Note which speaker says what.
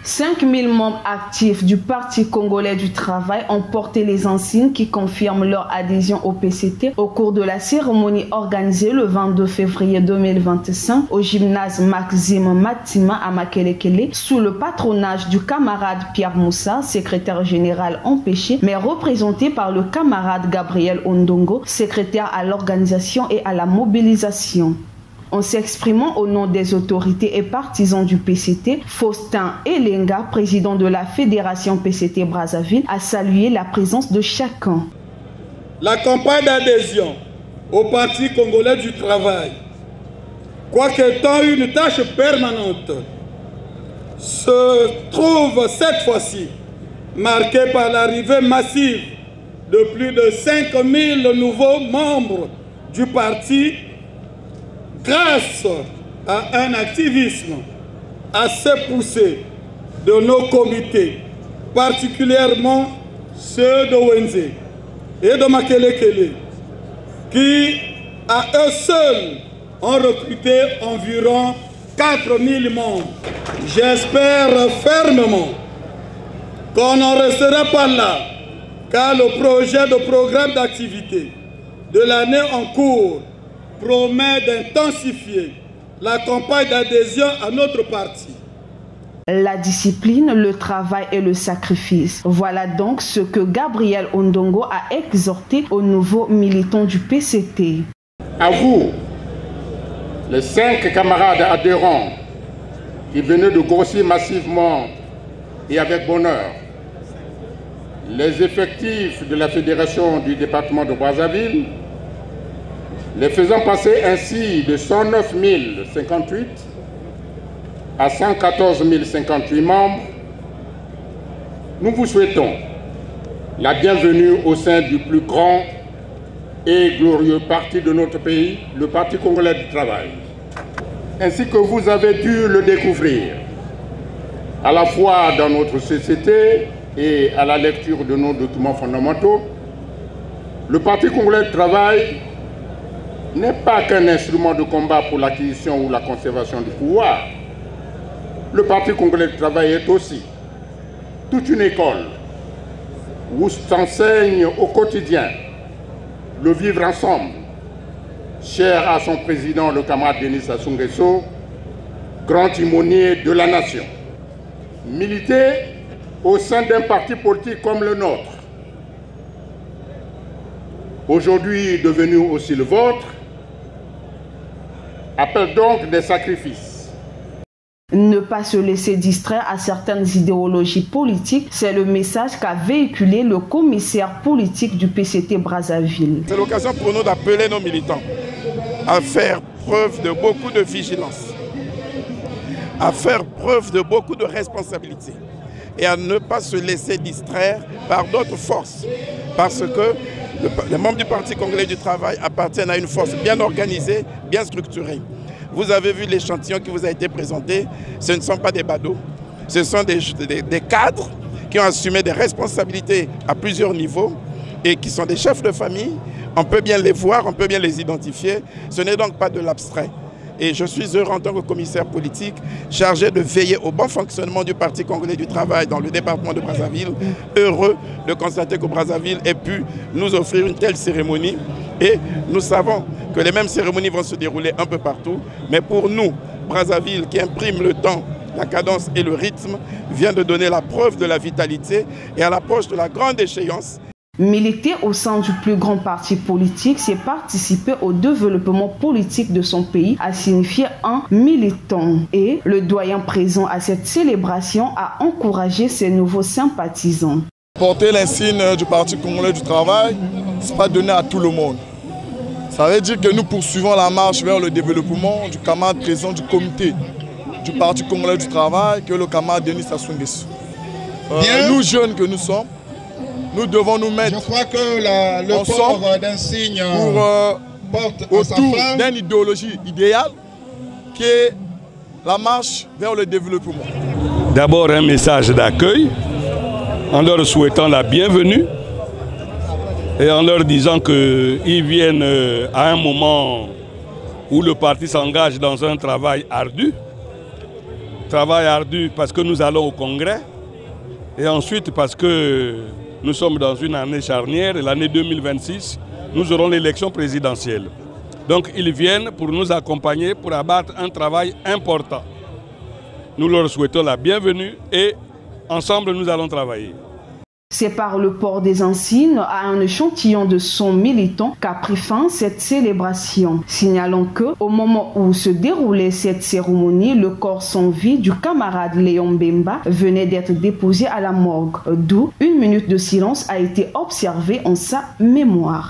Speaker 1: 5000 membres actifs du Parti congolais du travail ont porté les insignes qui confirment leur adhésion au PCT au cours de la cérémonie organisée le 22 février 2025 au gymnase Maxime Matima à Makelekele sous le patronage du camarade Pierre Moussa, secrétaire général empêché, mais représenté par le camarade Gabriel Ondongo, secrétaire à l'organisation et à la mobilisation. En s'exprimant au nom des autorités et partisans du PCT, Faustin Elenga, président de la Fédération PCT Brazzaville, a salué la présence de chacun.
Speaker 2: La campagne d'adhésion au Parti congolais du travail, quoique étant une tâche permanente, se trouve cette fois-ci marquée par l'arrivée massive de plus de 5000 nouveaux membres du parti grâce à un activisme assez poussé de nos comités, particulièrement ceux de Wenze et de Makelekele, qui à eux seuls ont recruté environ 4000 membres. J'espère fermement qu'on n'en restera pas là, car le projet de programme d'activité de l'année en cours promet d'intensifier la campagne d'adhésion à notre parti.
Speaker 1: La discipline, le travail et le sacrifice. Voilà donc ce que Gabriel Ondongo a exhorté aux nouveaux militants du PCT.
Speaker 3: À vous, les 5 camarades adhérents qui venaient de grossir massivement et avec bonheur, les effectifs de la Fédération du département de Brazzaville, les faisant passer ainsi de 109 058 à 114 058 membres, nous vous souhaitons la bienvenue au sein du plus grand et glorieux parti de notre pays, le Parti congolais du travail. Ainsi que vous avez dû le découvrir, à la fois dans notre société et à la lecture de nos documents fondamentaux, le Parti congolais du travail n'est pas qu'un instrument de combat pour l'acquisition ou la conservation du pouvoir. Le Parti congolais du travail est aussi toute une école où s'enseigne au quotidien le vivre ensemble, cher à son président, le camarade Denis Sassou Nguesso, grand timonier de la nation. Militer au sein d'un parti politique comme le nôtre, aujourd'hui devenu aussi le vôtre, appelle donc des sacrifices.
Speaker 1: Ne pas se laisser distraire à certaines idéologies politiques, c'est le message qu'a véhiculé le commissaire politique du PCT Brazzaville.
Speaker 4: C'est l'occasion pour nous d'appeler nos militants à faire preuve de beaucoup de vigilance, à faire preuve de beaucoup de responsabilité et à ne pas se laisser distraire par d'autres forces, parce que les membres du Parti congolais du travail appartiennent à une force bien organisée, bien structurée. Vous avez vu l'échantillon qui vous a été présenté, ce ne sont pas des badauds, ce sont des cadres qui ont assumé des responsabilités à plusieurs niveaux et qui sont des chefs de famille. On peut bien les voir, on peut bien les identifier, ce n'est donc pas de l'abstrait. Et je suis heureux en tant que commissaire politique chargé de veiller au bon fonctionnement du Parti congolais du travail dans le département de Brazzaville, heureux de constater que Brazzaville ait pu nous offrir une telle cérémonie. Et nous savons que les mêmes cérémonies vont se dérouler un peu partout. Mais pour nous, Brazzaville, qui imprime le temps, la cadence et le rythme, vient de donner la preuve de la vitalité. Et à l'approche de la grande échéance,
Speaker 1: militer au sein du plus grand parti politique, c'est participer au développement politique de son pays, a signifié un militant. Et le doyen présent à cette célébration a encouragé ses nouveaux sympathisants.
Speaker 5: Porter l'insigne du Parti congolais du travail, ce n'est pas donné à tout le monde. Ça veut dire que nous poursuivons la marche vers le développement du camarade président du comité du Parti congolais du travail, que le camarade Denis Sassou Nguesso. Nous jeunes que nous sommes, nous devons nous mettre ensemble autour d'une idéologie idéale qui est la marche vers le développement.
Speaker 6: D'abord un message d'accueil en leur souhaitant la bienvenue et en leur disant qu'ils viennent à un moment où le parti s'engage dans un travail ardu Travail ardu parce que nous allons au Congrès. Et ensuite parce que nous sommes dans une année charnière, l'année 2026, nous aurons l'élection présidentielle. Donc ils viennent pour nous accompagner, pour abattre un travail important. Nous leur souhaitons la bienvenue et ensemble nous allons travailler.
Speaker 1: C'est par le port des insignes à un échantillon de 100 militants qu'a pris fin cette célébration. Signalons que, au moment où se déroulait cette cérémonie, le corps sans vie du camarade Léon Bemba venait d'être déposé à la morgue, d'où une minute de silence a été observée en sa mémoire.